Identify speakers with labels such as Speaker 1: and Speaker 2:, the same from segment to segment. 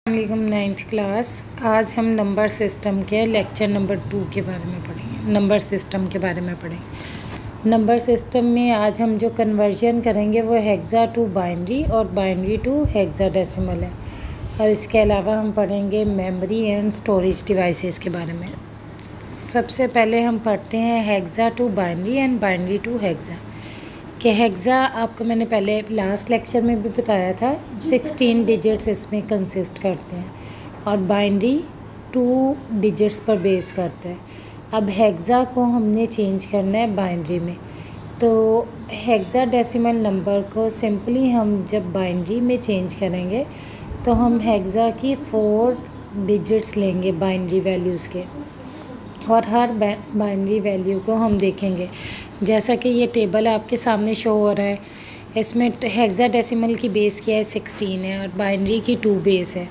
Speaker 1: वालेकुम 9th class. आज हम नंबर सिस्टम के लेक्चर नंबर 2 के बारे में पढ़ेंगे। नंबर सिस्टम के बारे में पढ़ेंगे। नंबर सिस्टम में आज हम जो कन्वर्जन करेंगे वो हेक्सा टू बाइनरी और बाइनरी टू हेक्साडेसिमल है। और इसके अलावा हम पढ़ेंगे मेमोरी एंड स्टोरेज डिवाइसेस के बारे में। सबसे पहले हम पढ़ते हैं hexa to binary and binary to hexa. कि हेक्सा आपको मैंने पहले लास्ट लेक्चर में भी बताया था, 16 डिजिट्स इसमें कंसिस्ट करते हैं और बाइनरी 2 डिजिट्स पर बेस करता है। अब हेक्सा को हमने चेंज करना है बाइनरी में, तो हेक्साडेसिमल नंबर को सिंपली हम जब बाइनरी में चेंज करेंगे तो हम हेक्सा की 4 डिजिट्स लेंगे बाइनरी वैल्यूज़ के, और हर बाइनरी वैल्यू को हम देखेंगे। जैसा कि ये टेबल आपके सामने शो हो रहा है, इसमें हेक्साडेसिमल की बेस क्या है 16 है और बाइनरी की 2 बेस है।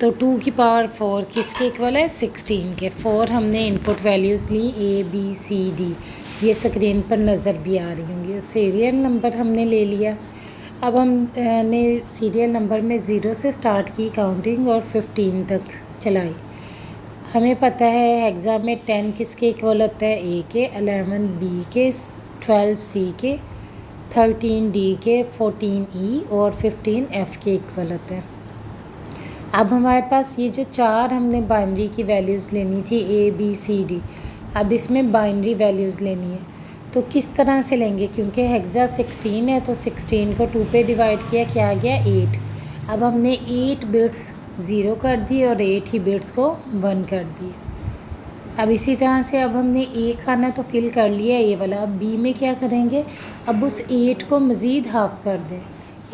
Speaker 1: तो 2 की पावर 4 किसके इक्वल है 16 के। 4 हमने इनपुट वैल्यूज़ ली ABCD, ये स्क्रीन पर नज़र भी आ रही होंगी। सीरियल नंबर हमने ले लिया। अब हमने सीरियल नंबर में 0 से स्टार्ट की काउंटिंग और 15 तक चलाई। हमें पता है हेक्सा में 10 किसके इक्वल होता है A के, 11 B के, 12 C के, 13 D के, 14 E और 15 F के इक्वल होता है। अब हमारे पास ये जो 4 हमने बाइनरी की वैल्यूज़ लेनी थी ABCD, अब इसमें बाइनरी वैल्यूज़ लेनी है तो किस तरह से लेंगे, क्योंकि हेक्सा 16 है तो 16 को 2 पे डिवाइड किया, क्या आ गया 8। अब हमने 8 बिट्स 0 कर दी और 8 ही बिट्स को 1 कर दिया। अब इसी तरह से अब हमने A खाना तो फिल कर लिया ये वाला। अब B में क्या करेंगे, अब उस 8 को मज़ीद हाफ़ कर दें।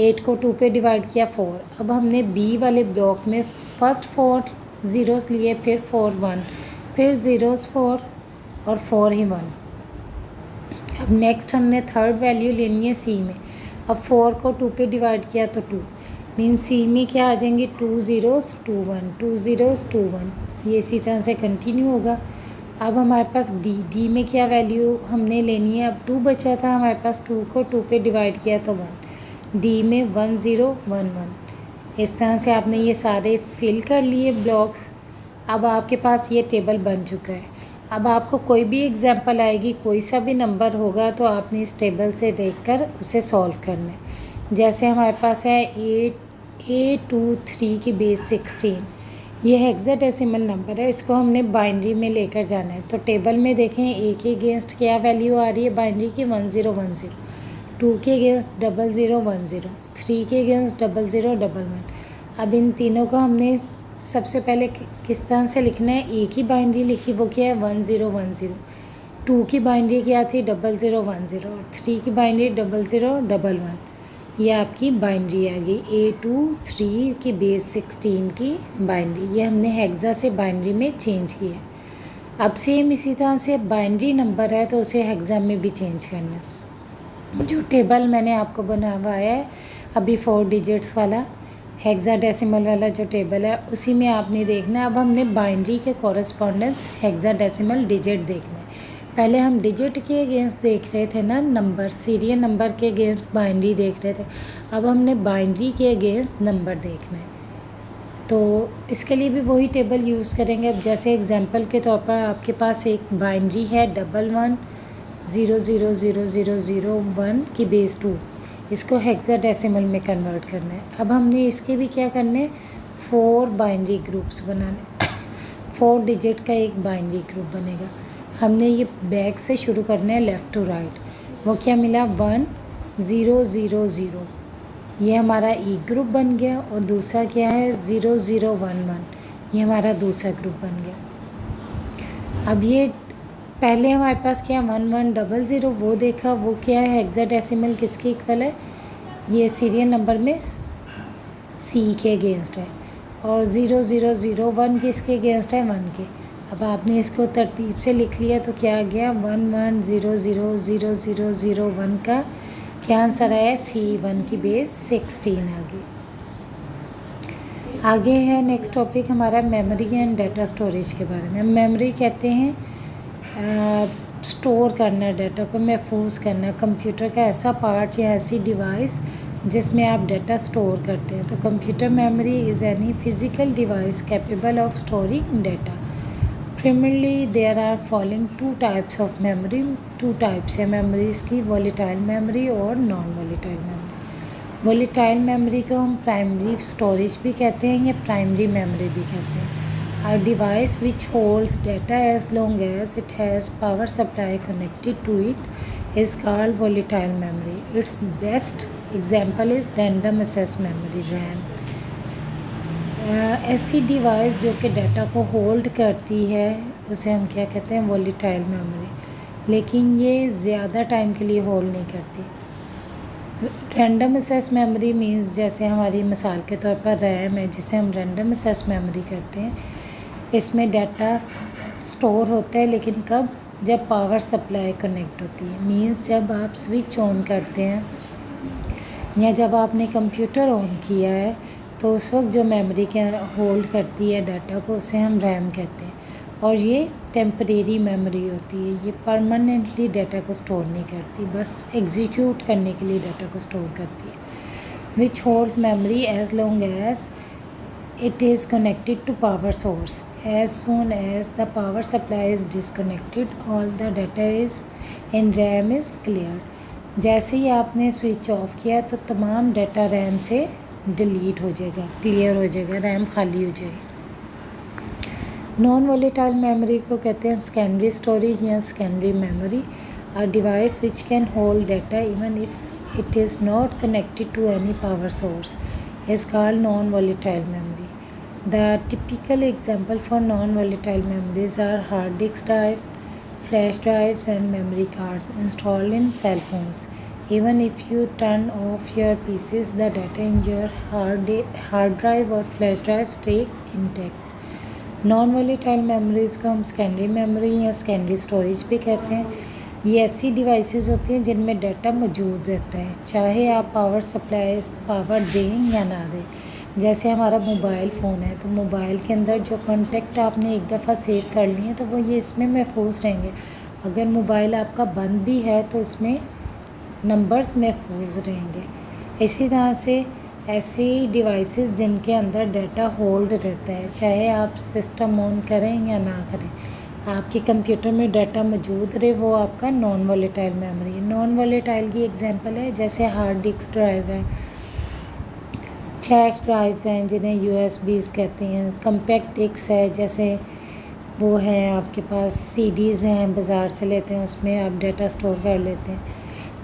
Speaker 1: 8 को 2 पे डिवाइड किया 4। अब हमने B वाले ब्लॉक में फ़र्स्ट 4 ज़ीरोस लिए, फिर 4 1, फिर ज़ीरोस 4 और 4 ही 1। अब नेक्स्ट हमने थर्ड वैल्यू लेनी है C में। अब 4 को 2 पे डिवाइड किया तो 2, मीन C में क्या आ जाएंगे 2 ज़ीरोस 2 1, 2 ज़ीरोस 2 1, ये इसी तरह से कंटिन्यू होगा। अब हमारे पास D में क्या वैल्यू हमने लेनी है, अब 2 बचा था हमारे पास, 2 को 2 पे डिवाइड किया तो 1। D में 1 0 1 1। इस तरह से आपने ये सारे फिल कर लिए ब्लॉक्स। अब आपके पास ये टेबल बन चुका है। अब आपको कोई भी एग्जांपल आएगी, कोई सा भी नंबर होगा तो आपने इस टेबल से देखकर उसे सॉल्व करना है। जैसे हमारे पास है 823 की बेस 16, ये हेक्साडेसिमल नंबर है, इसको हमने बाइनरी में लेकर जाना है। तो टेबल में देखें A के अगेंस्ट क्या वैल्यू आ रही है बाइनरी की 1010, 2 के अगेंस्ट 0010, 3 के अगेंस्ट 0011। अब इन तीनों को हमने सबसे पहले किस तरह से लिखना है, A की बाइनरी लिखी वो क्या है 1010, 2 की बाइनरी क्या थी 0010 और 3 की बाइनरी 0011। ये आपकी बाइनरी आ गई A23 की बेस 16 की बाइनरी। ये हमने हेक्सा से बाइनरी में चेंज किया। अब सेम इसी तरह से बाइनरी नंबर है तो उसे हेक्सा में भी चेंज करना है। जो टेबल मैंने आपको बनवाया है अभी 4 डिजिट्स वाला हेक्साडेसिमल वाला जो टेबल है, उसी में आपने देखना है। अब हमने बाइनरी के कॉरस्पॉन्डेंस हेक्साडेसिमल डिजिट देखना है। पहले हम डिजिट के अगेंस्ट देख रहे थे ना, नंबर सीरियल नंबर के अगेंस्ट बाइनरी देख रहे थे। अब हमने बाइनरी के अगेंस्ट नंबर देखना है, तो इसके लिए भी वही टेबल यूज़ करेंगे। अब जैसे एग्जांपल के तौर पर आपके पास एक बाइनरी है 11 0 0 0 0 0 1 की बेस 2, इसको हेक्साडेसिमल में कन्वर्ट करना है। अब हमने इसके भी क्या करने हैं 4 बाइनरी ग्रुप्स बनाने 4 डिजिट का एक बाइनरी ग्रुप बनेगा। हमने ये बैक से शुरू करना है लेफ़्ट टू राइट। वो क्या मिला 1 0 0 0, ये हमारा एक ग्रुप बन गया। और दूसरा क्या है 0 0 1 1, ये हमारा दूसरा ग्रुप बन गया। अब ये पहले हमारे पास क्या 1 1 0 0 वो देखा, वो क्या है हेक्साडेसिमल किसके इक्वल है, ये सीरियल नंबर में C के अगेंस्ट है। और 0 0 0 1 किसके अगेंस्ट है 1 के। अब आपने इसको तरतीब से लिख लिया तो क्या आ गया 1 1 0 0 0 0 0 1 का क्या आंसर आया C1 की बेस 16 आ गई। आगे है नेक्स्ट टॉपिक हमारा मेमोरी एंड डाटा स्टोरेज के बारे में। मेमोरी कहते हैं स्टोर करना, डाटा को महफूज करना, कंप्यूटर का ऐसा पार्ट या ऐसी डिवाइस जिसमें आप डाटा स्टोर करते हैं। तो computer memory is any physical device capable of storing data. Primarily there are following two types of memory, two types है memories की, volatile memory और non volatile memory। volatile memory को हम primary storage भी कहते हैं या primary memory भी कहते हैं। A device which holds data as long as it has power supply connected to it is called volatile memory. Its best example is random access memory RAM। ऐसी device जो कि डाटा को hold करती है उसे हम क्या कहते हैं, वोलेटाइल मेमोरी, लेकिन ये ज़्यादा टाइम के लिए होल्ड नहीं करती। रैंडम एक्सेस मेमोरी मींस जैसे हमारी मिसाल के तौर पर रैम है जिसे हम रैंडम एक्सेस मेमोरी करते हैं। इसमें डाटा स्टोर होता है, लेकिन कब, जब पावर सप्लाई कनेक्ट होती है। मींस जब आप स्विच ऑन करते हैं या जब आपने कंप्यूटर ऑन किया है तो उस वक्त जो मेमोरी के होल्ड करती है डाटा को उसे हम रैम कहते हैं। और ये टेम्परेरी मेमोरी होती है, ये परमानेंटली डाटा को स्टोर नहीं करती, बस एग्जीक्यूट करने के लिए डाटा को स्टोर करती है। Which holds memory as long as it is connected to power source. As soon as the power supply is disconnected all the data is in RAM is clear. जैसे ही आपने switch off किया तो तमाम data RAM से delete हो जाएगा, clear हो जाएगा, रैम खाली हो जाएगी। नॉन वोलेटाइल मेमोरी को कहते हैं सेकेंडरी स्टोरेज या secondary memory. A device which can hold data even if it is not connected to any power source is called non volatile memory. The typical example for non volatile memories are hard disk drive, flash drives and memory cards installed in cell phones. Even if you turn off your PCs, the data in your hard drive or flash drive stay intact. Non volatile memories को हम secondary memory या secondary storage भी कहते हैं। ये ऐसी devices होती हैं जिनमें डाटा मौजूद रहता है, चाहे आप पावर सप्लाई पावर दें या ना दें। जैसे हमारा मोबाइल फ़ोन है तो मोबाइल के अंदर जो कॉन्टेक्ट आपने एक दफ़ा सेव कर लिए तो वो ये इसमें महफूज रहेंगे। अगर मोबाइल आपका बंद भी है तो इसमें नंबर्स महफूज रहेंगे। इसी तरह से ऐसी डिवाइसेस जिनके अंदर डाटा होल्ड रहता है, चाहे आप सिस्टम ऑन करें या ना करें, आपके कंप्यूटर में डाटा मौजूद रहे, वो आपका नॉन वोलेटाइल मेमोरी है। नॉन वोलेटाइल की एग्जांपल है जैसे हार्ड डिस्क ड्राइव है, फ्लैश ड्राइव्स हैं जिन्हें यूएसबीज़ कहते हैं, कम्पैक्ट डिस्क है जैसे वो है आपके पास सीडीज़ हैं बाज़ार से लेते हैं उसमें आप डाटा स्टोर कर लेते हैं,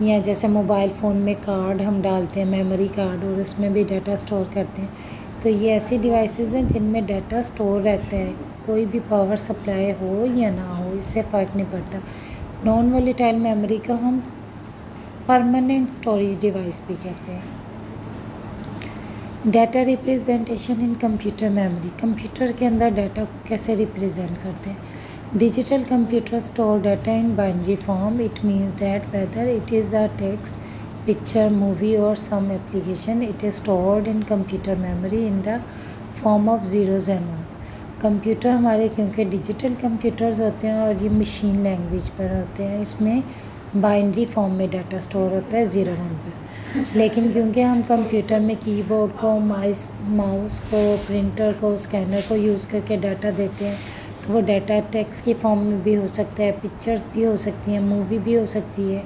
Speaker 1: या जैसे मोबाइल फ़ोन में कार्ड हम डालते हैं मेमोरी कार्ड और उसमें भी डाटा स्टोर करते हैं। तो ये ऐसी डिवाइसेस हैं जिनमें डाटा स्टोर रहता है, कोई भी पावर सप्लाई हो या ना हो इससे फ़र्क नहीं पड़ता। नॉन वोलेटाइल मेमोरी को हम परमानेंट स्टोरेज डिवाइस भी कहते हैं। Data representation in computer memory, computer के अंदर डाटा को कैसे रिप्रेजेंट करते हैं। Digital computer store data in binary form. It means that whether it is a text, picture, movie और some application, it is stored in computer memory in the form of zeros and one. Computer हमारे क्योंकि digital computers होते हैं और ये machine language पर होते हैं, इसमें बाइनरी फॉर्म में डाटा स्टोर होता है 0 1 पर। लेकिन क्योंकि हम कंप्यूटर में कीबोर्ड को, माउस को, प्रिंटर को, स्कैनर को यूज़ करके डाटा देते हैं तो वो डाटा टेक्स्ट की फॉर्म में भी हो सकता है, पिक्चर्स भी हो सकती हैं, मूवी भी हो सकती है,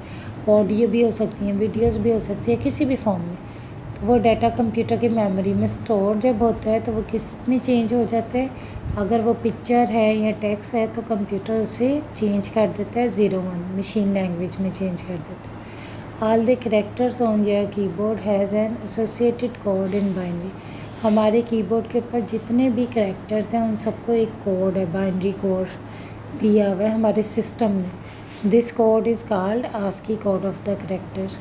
Speaker 1: ऑडियो भी हो सकती हैं, वीडियोस भी हो सकती है, किसी भी फॉर्म में। तो वो डाटा कंप्यूटर की मेमोरी में स्टोर जब होता है तो वो किस में चेंज हो जाता है, अगर वो पिक्चर है या टेक्स्ट है तो कंप्यूटर उसे चेंज कर देता है 0 1 मशीन लैंग्वेज में चेंज कर देता है। All the characters on your keyboard has an associated code in binary। हमारे कीबोर्ड के ऊपर जितने भी करैक्टर्स हैं उन सबको एक कोड है, बाइनरी कोड दिया हुआ है हमारे सिस्टम ने। This code is called ASCII code of the character.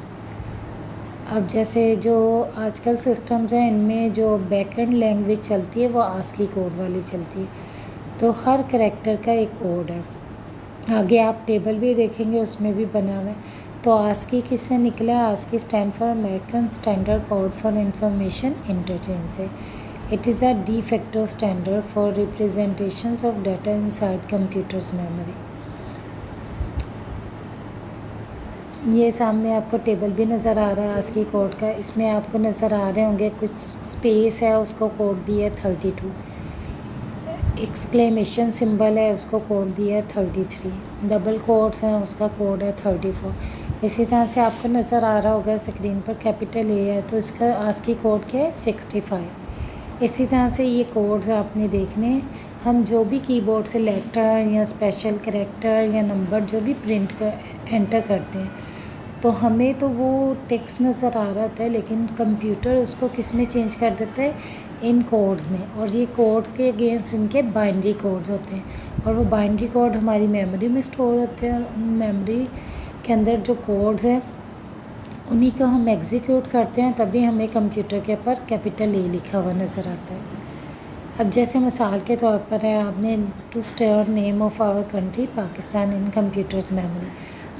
Speaker 1: अब जैसे जो आजकल सिस्टम्स हैं इनमें जो बैकएंड लैंग्वेज चलती है वो आस्की कोड वाली चलती है, तो हर करैक्टर का एक कोड है। आगे आप टेबल भी देखेंगे उसमें भी बना हुआ है। तो आस्की किससे निकला है? ASCII stand for American standard code for information interchange है। It is a de facto standard for representations of data inside computers memory. ये सामने आपको टेबल भी नज़र आ रहा है आस्की कोड का। इसमें आपको नज़र आ रहे होंगे कुछ स्पेस है, उसको कोड दिया है 32। एक्सक्लेमेशन सिंबल है, उसको कोड दिया है 33। डबल कोड्स हैं, उसका कोड है 34। इसी तरह से आपको नज़र आ रहा होगा स्क्रीन पर कैपिटल ए है तो इसका आस्की कोड क्या है 65। इसी तरह से ये कोड्स आपने देखने हैं। हम जो भी कीबोर्ड से लेटर या स्पेशल करैक्टर या नंबर जो भी प्रिंट कर एंटर करते हैं तो हमें तो वो टेक्स्ट नज़र आ रहा होता है, लेकिन कंप्यूटर उसको किस में चेंज कर देता है, इन कोड्स में। और ये कोड्स के अगेंस्ट इनके बाइनरी कोड्स होते हैं और वो बाइनरी कोड हमारी मेमोरी में स्टोर होते हैं और मेमोरी के अंदर जो कोड्स हैं उन्हीं को हम एग्जीक्यूट करते हैं, तभी हमें कंप्यूटर के ऊपर कैपिटल ए लिखा हुआ नज़र आता है। अब जैसे मिसाल के तौर पर है, आपने to store name of our country Pakistan in computer's memory.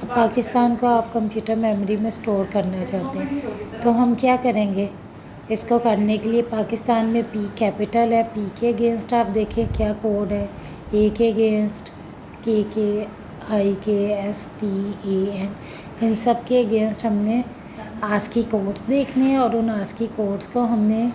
Speaker 1: अब पाकिस्तान को आप कंप्यूटर मेमोरी में स्टोर करना चाहते हैं तो हम क्या करेंगे, इसको करने के लिए पाकिस्तान में पी कैपिटल है, पी के अगेंस्ट आप देखें क्या कोड है, ए के अगेंस्ट के आई के एस टी ए एन, इन सब के अगेंस्ट हमने आस्की कोड्स देखने हैं और उन आस्की कोड्स को हमने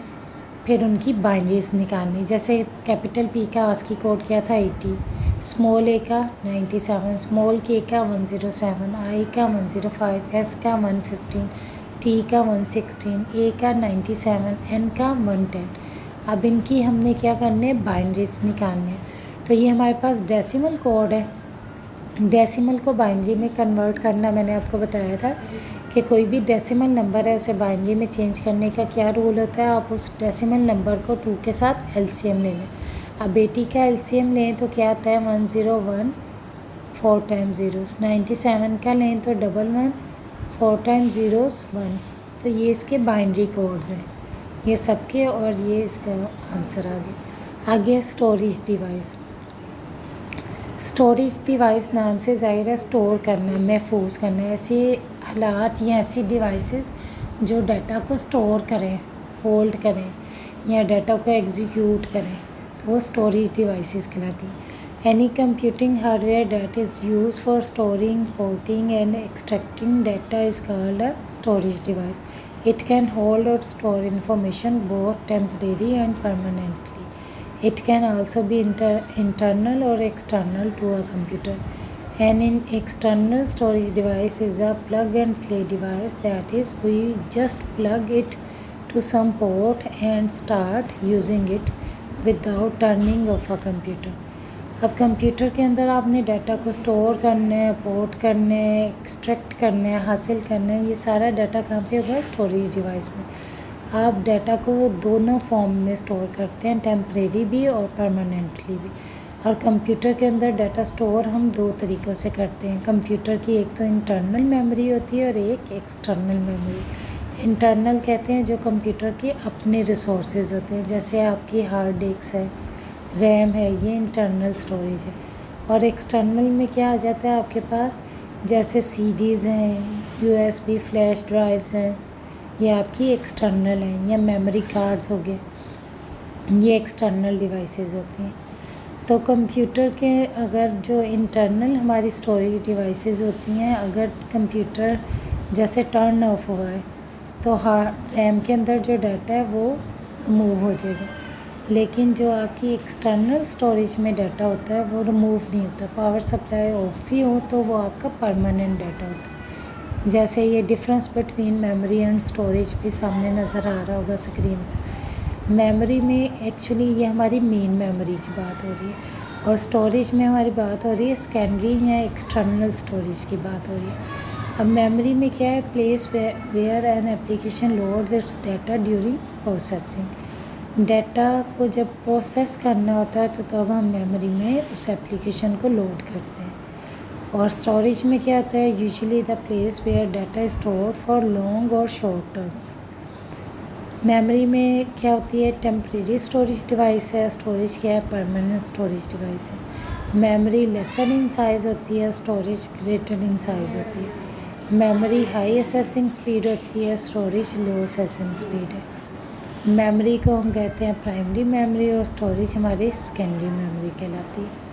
Speaker 1: फिर उनकी बाइनरीज निकालनी। जैसे कैपिटल पी का आस्की कोड क्या था 80, स्मॉल ए का 97, स्मॉल के का 107, आई का 105, एस का 115, टी का 116, ए का 97, एन का 110। अब इनकी हमने क्या करने, बाइनरीज निकालने। तो ये हमारे पास डेसिमल कोड है। डेसिमल को बाइनरी में कन्वर्ट करना मैंने आपको बताया था कि कोई भी डेसिमल नंबर है उसे बाइनरी में चेंज करने का क्या रूल होता है, आप उस डेसिमल नंबर को 2 के साथ एलसीएम ले लें। अब 80 का एलसीएम लें तो क्या आता है 101 4 टाइम ज़ीरोस, 97 का लें तो 11 4 टाइम ज़ीरोस 1। तो ये इसके बाइनरी कोड्स हैं ये सबके, और ये इसका आंसर आगे स्टोरेज डिवाइस। स्टोरेज डिवाइस नाम से ज़ाहिर है स्टोर करना, महफूज करना, ऐसे हालात या ऐसी डिवाइसेस जो डाटा को स्टोर करें, होल्ड करें या डाटा को एग्जीक्यूट करें, तो वो स्टोरेज डिवाइसेस कहलाती हैं। Any computing hardware that is use for storing, porting and extracting data is called a storage device. It can hold और store information both temporary and permanently. It can also be internal or external to a computer. An external storage device is a plug and play device, that is, we just plug it to some port and start using it without turning off a computer. अब computer के अंदर आपने data को store करना है, port करना है, extract करना है, हासिल करना है, ये सारा डाटा कहाँ पे होगा, स्टोरेज डिवाइस में। आप डाटा को दोनों फॉर्म में स्टोर करते हैं, टेम्परेरी भी और परमानेंटली भी। और कंप्यूटर के अंदर डाटा स्टोर हम 2 तरीक़ों से करते हैं। कंप्यूटर की एक तो इंटरनल मेमोरी होती है और एक एक्सटर्नल मेमोरी। इंटरनल कहते हैं जो कंप्यूटर के अपने रिसोर्सेज होते हैं, जैसे आपकी हार्ड डिस्क है, रैम है, ये इंटरनल स्टोरेज है। और एक्सटर्नल में क्या आ जाता है आपके पास, जैसे सीडीज़ हैं, यूएसबी फ्लैश ड्राइव्स हैं, ये आपकी एक्सटर्नल हैं, या मेमोरी कार्ड्स हो गए, ये एक्सटर्नल डिवाइसेस होती हैं। तो कंप्यूटर के अगर जो इंटरनल हमारी स्टोरेज डिवाइसेस होती हैं, अगर कंप्यूटर जैसे टर्न ऑफ हुआ है तो रैम के अंदर जो डाटा है वो रिमूव हो जाएगा, लेकिन जो आपकी एक्सटर्नल स्टोरेज में डाटा होता है वो रिमूव नहीं होता। पावर सप्लाई ऑफ भी हो तो वो आपका परमानेंट डाटा होता है। जैसे ये difference between memory and storage भी सामने नज़र आ रहा होगा स्क्रीन पर। मेमोरी में एक्चुअली ये हमारी मेन मेमोरी की बात हो रही है और स्टोरेज में हमारी बात हो रही है सेकेंडरी या एक्सटर्नल स्टोरेज की बात हो रही है। अब मेमोरी में क्या है, place where an application loads its data during processing. Data को जब प्रोसेस करना होता है तो तब हम मेमोरी में उस एप्लीकेशन को लोड करते हैं। और स्टोरेज में क्या होता है, usually the place where data is stored for long और शॉर्ट टर्म्स। मेमोरी में क्या होती है, टेम्परेरी स्टोरेज डिवाइस है, स्टोरेज क्या है, परमानेंट स्टोरेज डिवाइस है। मेमोरी लेसर इन साइज़ होती है, स्टोरेज ग्रेटर इन साइज़ होती है। मेमोरी हाई असेसिंग स्पीड होती है, स्टोरेज लो असेसिंग स्पीड है। मेमोरी को हम कहते हैं प्राइमरी मेमोरी और स्टोरेज हमारी सेकेंडरी मेमोरी कहलाती है।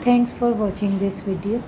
Speaker 1: Thanks for watching this video.